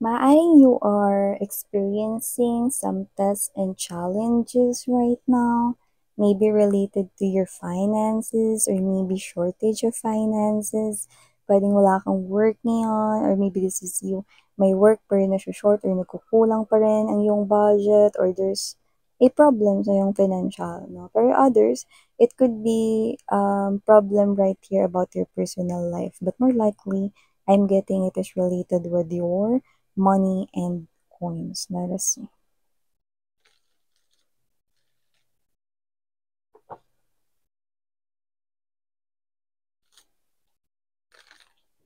Maaring you are experiencing some tests and challenges right now, maybe related to your finances or maybe shortage of finances. Pwedeng wala kang work ngayon or maybe this is you, may work pa rin na short or nagkukulang pa rin ang iyong budget or there's a problem sa iyong financial. No? Pero others, it could be problem right here about your personal life. But more likely, I'm getting it is related with your money and coins. Let us see.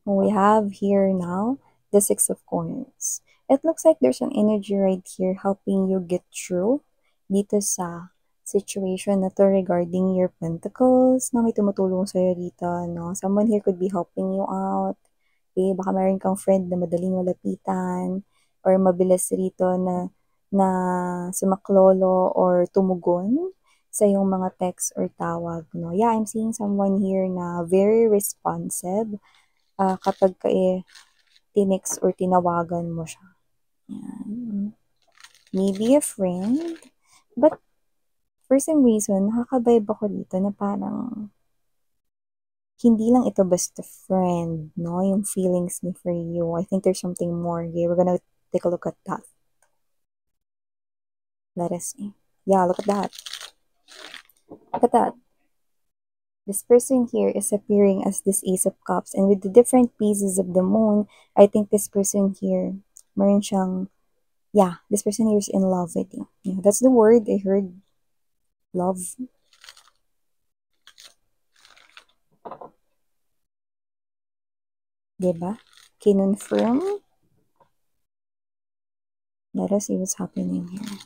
We have here now the Six of Coins. It looks like there's an energy right here helping you get through dito sa situation na to regarding your pentacles, na may tumutulong sa'yo dito, no? Someone here could be helping you out. Okay, baka meron kang friend na madaling malapitan or mabilis rito na sumaklolo or tumugon sa iyong mga text or tawag, no? Yeah, I'm seeing someone here na very responsive kapag ka tinext or tinawagan mo siya. Yan. Maybe a friend, but for some reason, nakaka-vibe ako dito na parang hindi lang ito basta friend, no? Yung feelings niya for you. I think there's something more here. We're gonna take a look at that. Let us see. Yeah, look at that. Look at that. This person here is appearing as this Ace of Cups, and with the different pieces of the moon, I think this person here, meron siyang, yeah, this person here is in love with you. Yeah, that's the word I heard. Love. Diba? Kinonfirm. Let us see what's happening here.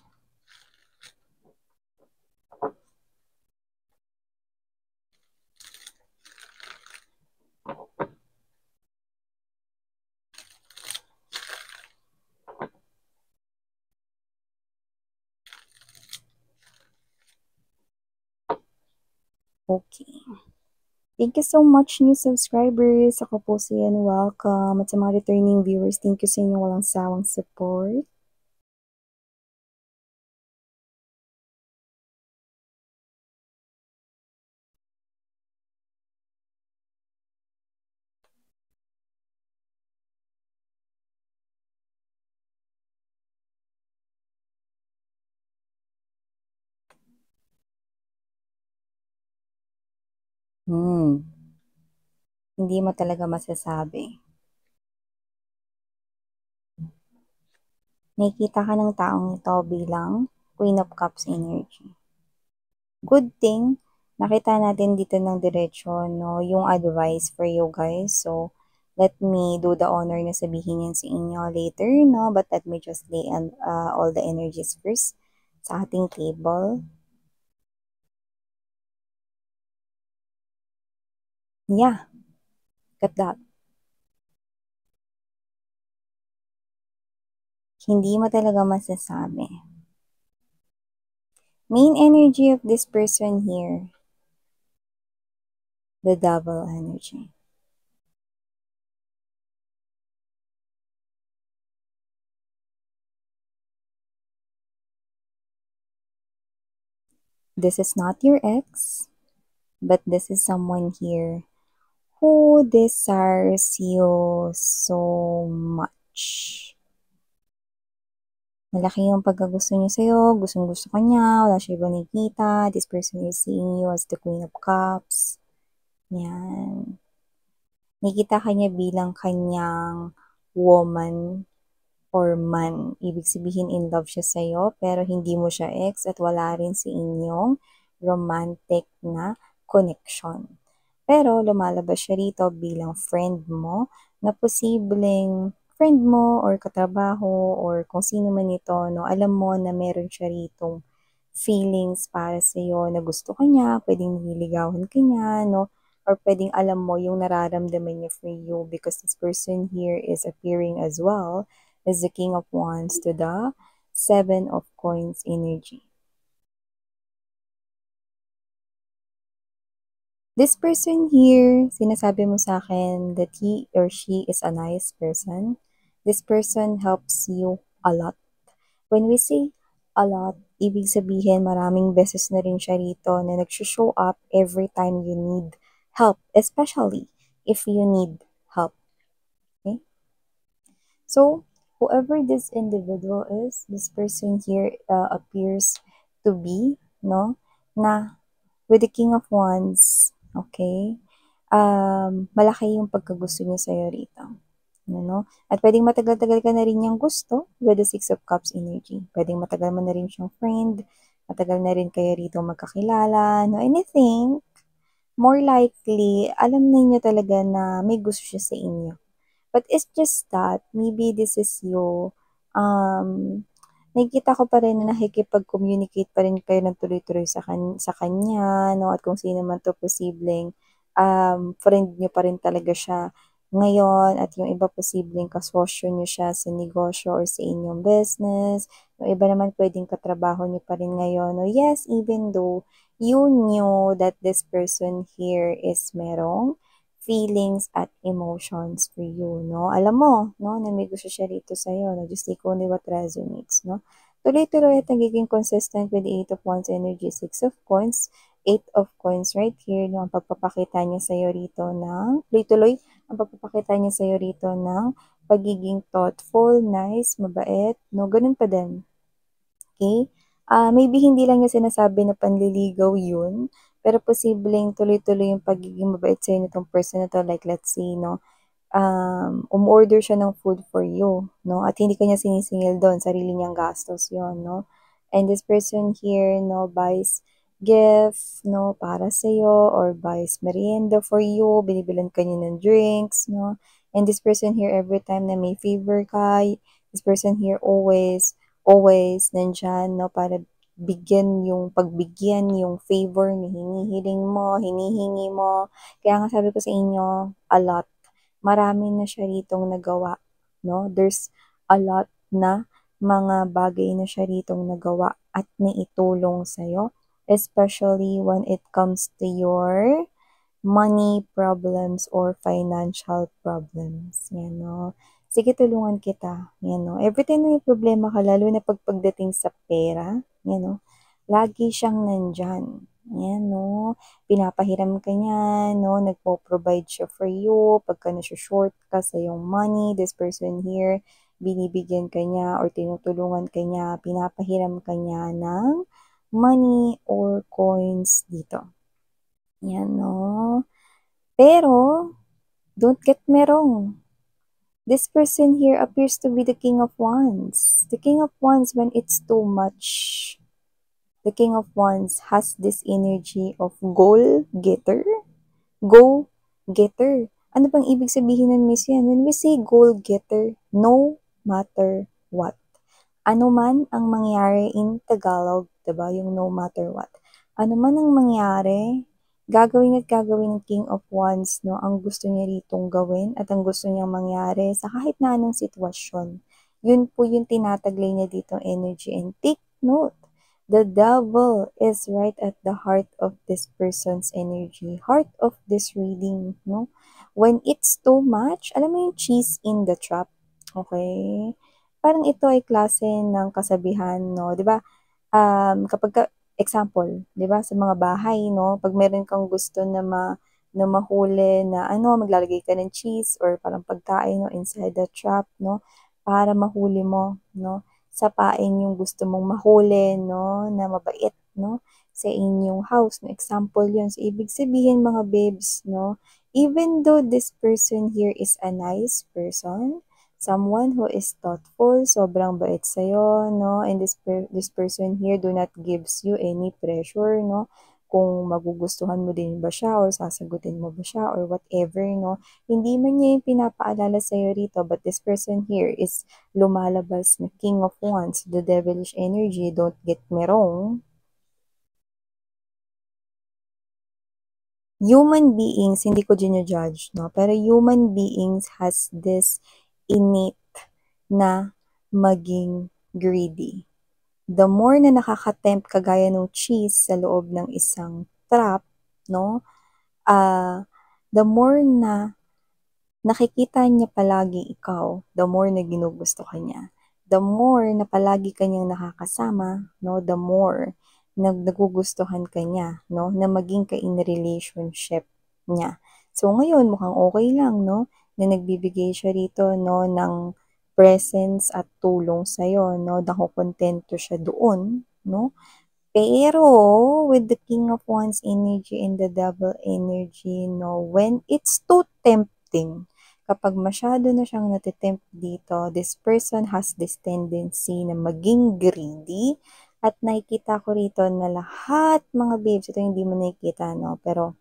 Okay. Thank you so much, new subscribers. Ako po si Ian, welcome. At sa mga returning viewers, thank you sa inyong walang sawang support. Hindi mo talaga masasabi. Nakikita ka ng taong ito bilang Queen of Cups energy. Good thing, nakita natin dito ng diretsyo, no, yung advice for you guys. So, let me do the honor na sabihin yan sa inyo later, no? But let me just lay all the energies first sa ating table. Yeah, look at that. Hindi mo talaga masasabi. Main energy of this person here, the double energy. This is not your ex, but this is someone here who desires you so much. Malaki yung pagkagusto niya sa'yo, gustong-gusto ka niya, wala siya ibang nakikita. This person is seeing you as the Queen of Cups. Yan. Nakikita ka niya bilang kanyang woman or man. Ibig sabihin in love siya sa'yo, pero hindi mo siya ex at wala rin sa inyong romantic na connection. Pero lumalabas siya rito bilang friend mo na posibleng friend mo or katrabaho or kung sino man ito, no, alam mo na meron siya ritong feelings para sa iyo na gusto ka niya, pwedeng nililigawan ka niya, no, or pwedeng alam mo yung nararamdaman niya for you because this person here is appearing as well as the King of Wands to the Seven of Coins energy. This person here, sinasabi mo sa akin that he or she is a nice person. This person helps you a lot. When we say a lot, ibig sabihin maraming beses na rin siya rito na nag-show up every time you need help, especially if you need help. Okay? So, whoever this individual is, this person here appears to be, no, na with the King of Wands, okay, malaki yung pagkagusto niya sa'yo rito. Ano? At pwedeng matagal-tagal ka na rin niyang gusto with the Six of Cups energy. Pwedeng matagal mo na rin siyang friend, matagal na rin kayo rito magkakilala, no, anything. More likely, alam ninyo talaga na may gusto siya sa inyo. But it's just that maybe this is you, nakikita ko pa rin na nakikipag-communicate pa rin kayo ng tuloy-tuloy sa kanya, no? At kung sino man 'to posibleng, friend niyo pa rin talaga siya ngayon at yung iba posibleng kasosyo niyo siya sa negosyo or sa inyong business. Yung iba naman puwedeng katrabaho niyo pa rin ngayon. No? Yes, even though you knew that this person here is merong feelings at emotions for you, no? Alam mo, no, na may gusto siya rito sa'yo, no? Just take only what resonates, no? Tuloy-tuloy at nagiging consistent with the Eight of Wands energy, Six of Coins, Eight of Coins right here, no? Ang pagpapakita niya sa'yo rito ng, tuloy-tuloy, ang pagpapakita niya sa'yo rito ng pagiging thoughtful, nice, mabait, no? Ganun pa din. Okay? Maybe hindi lang niya sinasabi na panliligaw yun, pero posibleng tuloy-tuloy yung pagiging mabait sa'yo nitong person na to. Like, let's say, no, umorder siya ng food for you, no, at hindi kanya sinisingil doon, sarili niyang gastos yon, no. And this person here, no, buys gift, no, para sa'yo, or buys merienda for you, binibilan kanya ng drinks, no. And this person here, every time na may favor ka, this person here always nandyan, no, para pagbigyan yung favor na hinihingi mo. Kaya nga sabi ko sa inyo, a lot. Marami na siya ritong nagawa, no? There's a lot na mga bagay na siya ritong nagawa at naitulong sa'yo, especially when it comes to your money problems or financial problems. Yan, no? Sige, tulungan kita. Yan, no? Every time na may problema ka, lalo na pagdating sa pera, yan, no? Lagi siyang nandyan. Yan, no? Pinapahiram ka niya, no? Nagpo-provide siya for you. Pagka na-short ka sa yung money, this person here, binibigyan ka niya or tinutulungan ka niya, pinapahiram ka niya ng money or coins dito. Yan, no? Pero, don't get me wrong. This person here appears to be the King of Wands. The King of Wands, when it's too much, the King of Wands has this energy of goal getter. Go getter. Ano bang ibig sabihin nun, Miss yan? When we say goal getter, no matter what. Ano man ang mangyari in Tagalog, diba? Yung no matter what. Ano man ang mangyari, gagawin at gagawin ng King of Wands, no, ang gusto niya ritong gawin at ang gusto niyang mangyari sa kahit na anong sitwasyon. Yun po yung tinataglay niya dito energy. And take note, the devil is right at the heart of this person's energy, heart of this reading, no? When it's too much, alam mo yung cheese in the trap, okay? Parang ito ay klase ng kasabihan, no? 'Di ba? Kapag example, 'di ba, sa mga bahay, no, pag meron kang gusto na mahuli na ano, maglalagay ka ng cheese or parang pagkain, no, inside the trap, no, para mahuli mo, no, sapain yung gusto mong mahuli, no, na mabait, no, sa inyong house, no, example yun. So, ibig sabihin mga babes, no, even though this person here is a nice person, someone who is thoughtful, sobrang bait sa'yo, no? And this person here do not gives you any pressure, no? Kung magugustuhan mo din ba siya or sasagutin mo ba siya or whatever, no? Hindi man niya yung pinapaalala sa'yo rito, but this person here is lumalabas na King of Wands, the devilish energy, don't get me wrong. Human beings, hindi ko judge, no? Pero human beings has this innate na maging greedy. The more na nakaka-tempt kagaya ng cheese sa loob ng isang trap, no? The more na nakikita niya palagi ikaw, the more na ginugusto ka niya. The more na palagi kanyang nakakasama, no, the more na nagugustuhan ka niya, no, na maging ka in relationship niya. So ngayon mukhang okay lang, no, na nagbibigay siya rito, no, ng presence at tulong sa'yo, no, nakokontento siya doon, no. Pero with the King of Wands energy and the Devil energy, no, when it's too tempting, kapag masyado na siyang natitempt dito, this person has this tendency na maging greedy. At nakikita ko rito na lahat mga babes, ito hindi mo nakikita, no, pero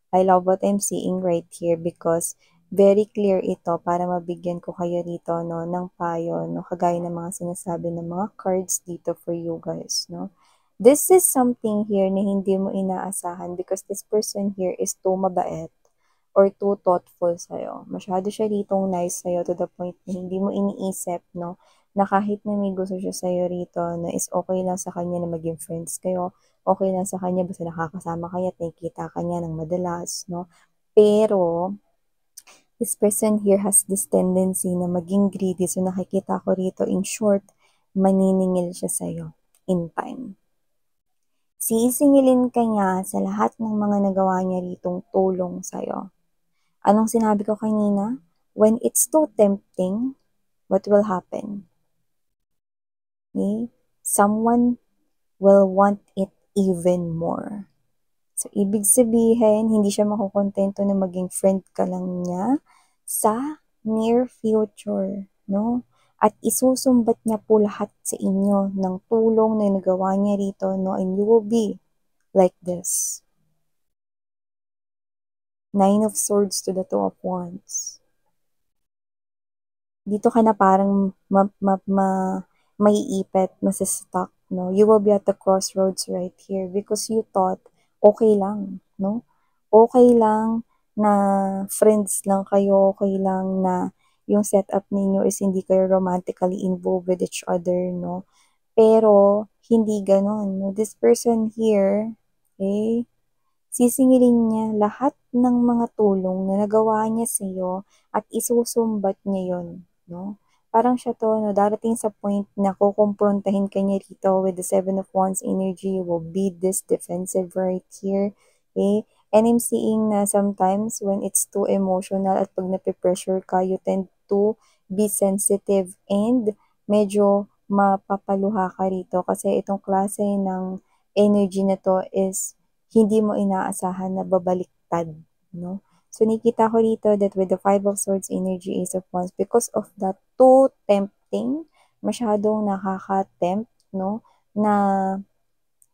I love what I'm seeing right here because very clear ito para mabigyan ko kayo rito, no, ng payo, no, kagaya ng mga sinasabi ng mga cards dito for you guys, no. This is something here na hindi mo inaasahan because this person here is too mabait or too thoughtful sa'yo. Masyado siya ditong nice sa'yo to the point na hindi mo iniisip, no, na kahit na may gusto siya sa'yo rito, na is okay lang sa kanya na maging friends kayo, okay lang sa kanya basta nakakasama kayo at nakikita ka niya ng madalas, no. Pero, this person here has this tendency na maging greedy. So, nakikita ko rito, in short, maniningil siya sa'yo in time. Sisingilin ka niya sa lahat ng mga nagawa niya ritong tulong sa'yo. Anong sinabi ko kanina? When it's too tempting, what will happen? Okay? Someone will want it even more. So, ibig sabihin, hindi siya makukontento na maging friend ka lang niya sa near future, no? At isusumbat niya po lahat sa inyo ng tulong na nagawa niya rito, no? And you will be like this. Nine of Swords to the Two of Wands. Dito ka na parang maiipit, masistuck, no? You will be at the crossroads right here because you thought, okay lang, no? Okay lang na friends lang kayo, okay lang na yung setup ninyo is hindi kayo romantically involved with each other, no? Pero, hindi ganon, no? This person here, okay, sisingilin niya lahat ng mga tulong na nagawa niya sa iyo at isusumbat niya yon, no? Parang siya to, no, darating sa point na kukumprontahin ka niya rito with the Seven of Wands energy, will be this defensive right here, okay? And I'm seeing na sometimes when it's too emotional at pag nape-pressure ka, you tend to be sensitive and medyo mapapaluha ka rito kasi itong klase ng energy na to is hindi mo inaasahan na babaliktad, no? So, nakikita ko dito that with the Five of Swords energy, Ace of Wands, because of that too tempting, masyadong nakaka-tempt, no? Na,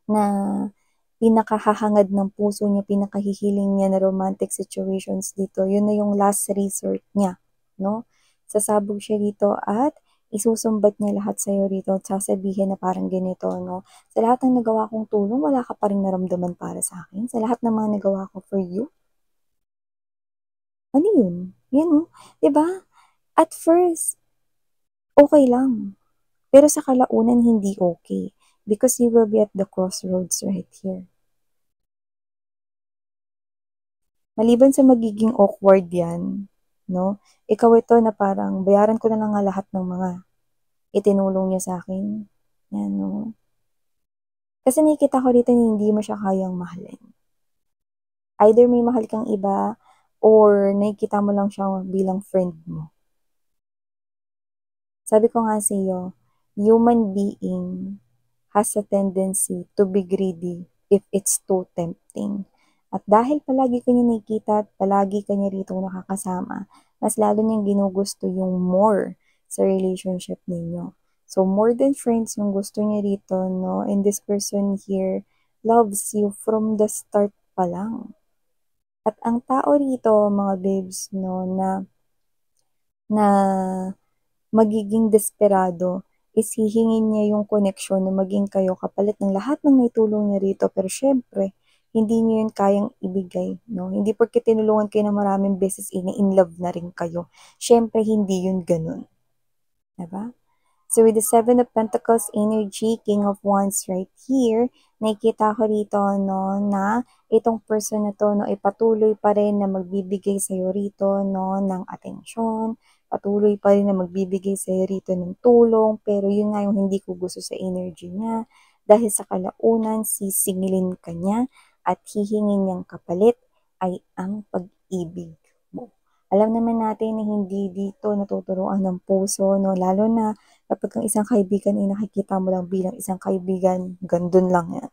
na pinakahahangad ng puso niya, pinakahihiling niya na romantic situations dito, yun na yung last resort niya, no? Sasabog siya dito at isusumbat niya lahat sa'yo rito at sasabihin na parang ganito, no? Sa lahat ng nagawa kong tulong, wala ka pa rin naramdaman para sa akin. Sa lahat ng mga nagawa ko for you, ano yun? Yan, oh. Diba? At first, okay lang. Pero sa kalaunan, hindi okay. Because you will be at the crossroads right here. Maliban sa magiging awkward yan, no? Ikaw ito na parang, bayaran ko na lang nga lahat ng mga itinulong niya sa akin. Yan, no? Kasi nakikita ko dito na hindi mo siya kayang mahalin. Either may mahal kang iba, or nakikita mo lang siya bilang friend mo. Sabi ko nga sa iyo, human being has a tendency to be greedy if it's too tempting. At dahil palagi kanya nakikita at palagi kanya rito nakakasama, mas lalo niyang ginugusto yung more sa relationship ninyo. So, more than friends yung gusto niya rito, no? And this person here loves you from the start pa lang. At ang tao rito, mga babes, no, na magiging desperado is hihingin niya yung connection na maging kayo kapalit ng lahat ng naitulong niya rito. Pero syempre, hindi niyo yun kayang ibigay, no? Hindi porque tinulungan kayo na maraming beses, in love na rin kayo. Syempre, hindi yun ganun. Diba? So with the Seven of Pentacles energy, King of Wands right here, nakikita ko rito, no, na itong person na 'to, 'no, ay patuloy pa rin na magbibigay sa'yo rito, 'no, ng atensyon, patuloy pa rin na magbibigay sa'yo rito ng tulong, pero yun nga yung hindi ko gusto sa energy niya, dahil sa kalaunan sisingilin ka niya at hihingin niyang kapalit ay ang pag-ibig mo. Alam naman natin na hindi dito natuturuan ng puso, 'no, lalo na kapag ang isang kaibigan ay nakikita mo lang bilang isang kaibigan, gandun lang 'yan.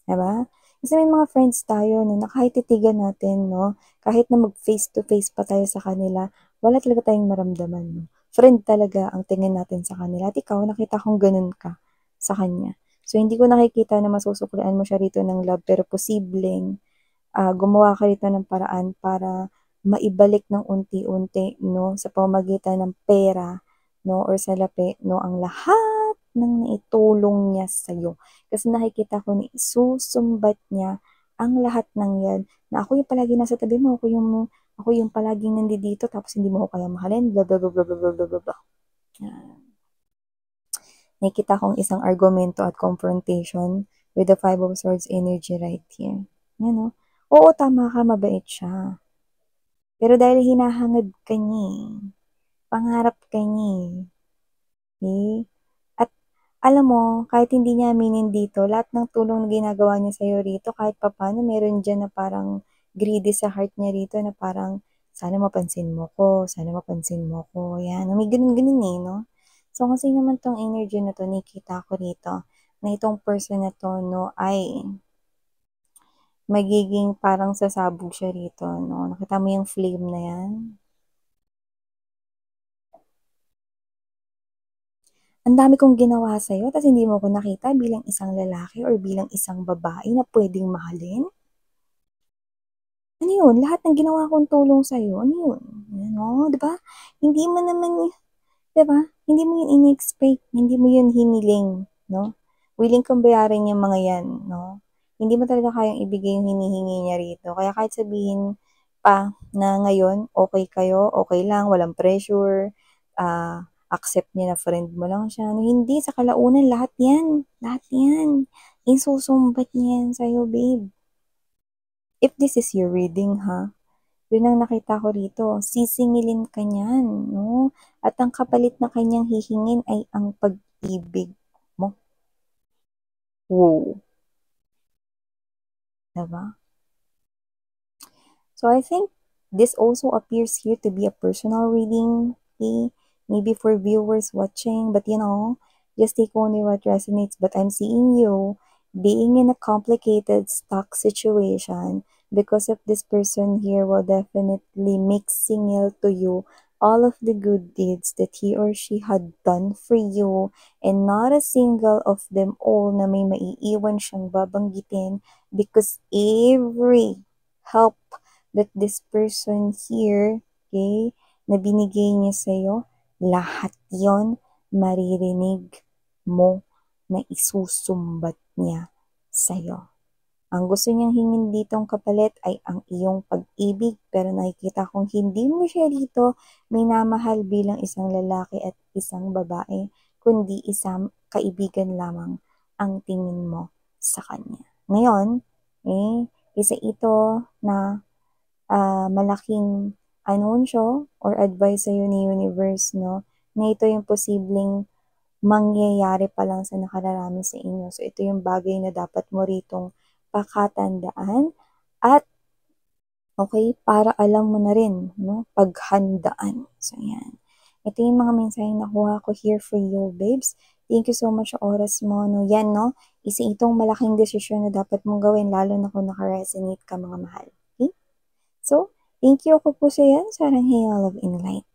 'Di ba? Kasi may mga friends tayo 'no, na kahit titigan natin 'no, kahit na mag face to face pa tayo sa kanila, wala talaga tayong maramdaman 'no. Friend talaga ang tingin natin sa kanila at ikaw nakita kong gano'n ka sa kanya. So, hindi ko nakikita na masusuklian mo siya rito ng love pero posibleng, gumawa ka rito ng paraan para maibalik ng unti-unti 'no, sa pamamagitan ng pera 'no or salapi 'no, ang lahat ng naitulong niya sa'yo. Kasi nakikita ko na isusumbat niya ang lahat ng 'yan, na ako yung palaging nasa tabi mo, ako yung palaging nandidito tapos hindi mo ako kayang mahalin, bla bla bla bla bla bla bla bla. Yan. Nakikita kong isang argumento at confrontation with the Five of Swords energy right here. Yan, no? Oo, tama ka, mabait siya. Pero dahil hinahangad ka niya pangarap ka niya eh. At alam mo, kahit hindi niya aminin dito, lahat ng tulong na ginagawa niya sa'yo rito, kahit papaano meron diyan na parang greedy sa heart niya rito na parang, sana mapansin mo ko, sana mapansin mo ko, yan. May ganun-ganun eh, no? So, kasi naman tong energy na to, nakikita ko rito, na itong person na to, no, ay magiging parang sasabog siya rito, no? Nakita mo yung flame na yan? Ang dami kong ginawa sa'yo tas hindi mo ko nakita bilang isang lalaki or bilang isang babae na puwedeng mahalin? Ano yun? Lahat ng ginawa kong tulong sa'yo, ano yun? Ano, 'di ba? Hindi mo naman 'di ba? Hindi mo yun ini-expect, hindi mo yun hiniling, 'no? Willing kang bayaran yung mga 'yan, 'no? Hindi mo talaga kayang ibigay yung hinihingi niya rito. Kaya kahit sabihin pa na ngayon okey kayo, okey lang, walang pressure, accept niya na friend mo lang siya, no, hindi sa kalaunan lahat 'yan, isusumbat niya 'yan sa'yo babe. If this is your reading ha, yun ang nakita ko rito, sisingilin ka niyan 'no, at ang kapalit na kanyang hihingin ay ang pag-ibig mo. Wow, 'di ba? So I think this also appears here to be a personal reading, okay? Maybe for viewers watching, but just take only what resonates. But I'm seeing you being in a complicated, stuck situation because of this person here will definitely make signal to you all of the good deeds that he or she had done for you and not a single of them all na may maiiwan siyang babanggitin because every help that this person here, okay, na binigay niya sa'yo, lahat yon maririnig mo na isusumbat niya sa'yo. Ang gusto niyang hingin ditong kapalit ay ang iyong pag-ibig pero nakikita kong hindi mo siya dito minamahal bilang isang lalaki at isang babae, kundi isang kaibigan lamang ang tingin mo sa kanya. Ngayon, isa ito na malaking anunsyo or advice sa'yo ni universe 'no, na ito yung posibleng mangyayari pa lang sa nakararami sa inyo. So, ito yung bagay na dapat mo ritong pakatandaan at okay para alam mo na rin 'no, paghandaan. So, yan. Ito yung mga mensaheng nakuha ko here for you, babes. Thank you so much sa oras mo 'no. Yan 'no, isa itong malaking desisyon na dapat mong gawin lalo na kung naka-resonate ka mga mahal, okey? So, thank you ako po sa 'yan, Sarang Hail of Enlightenment.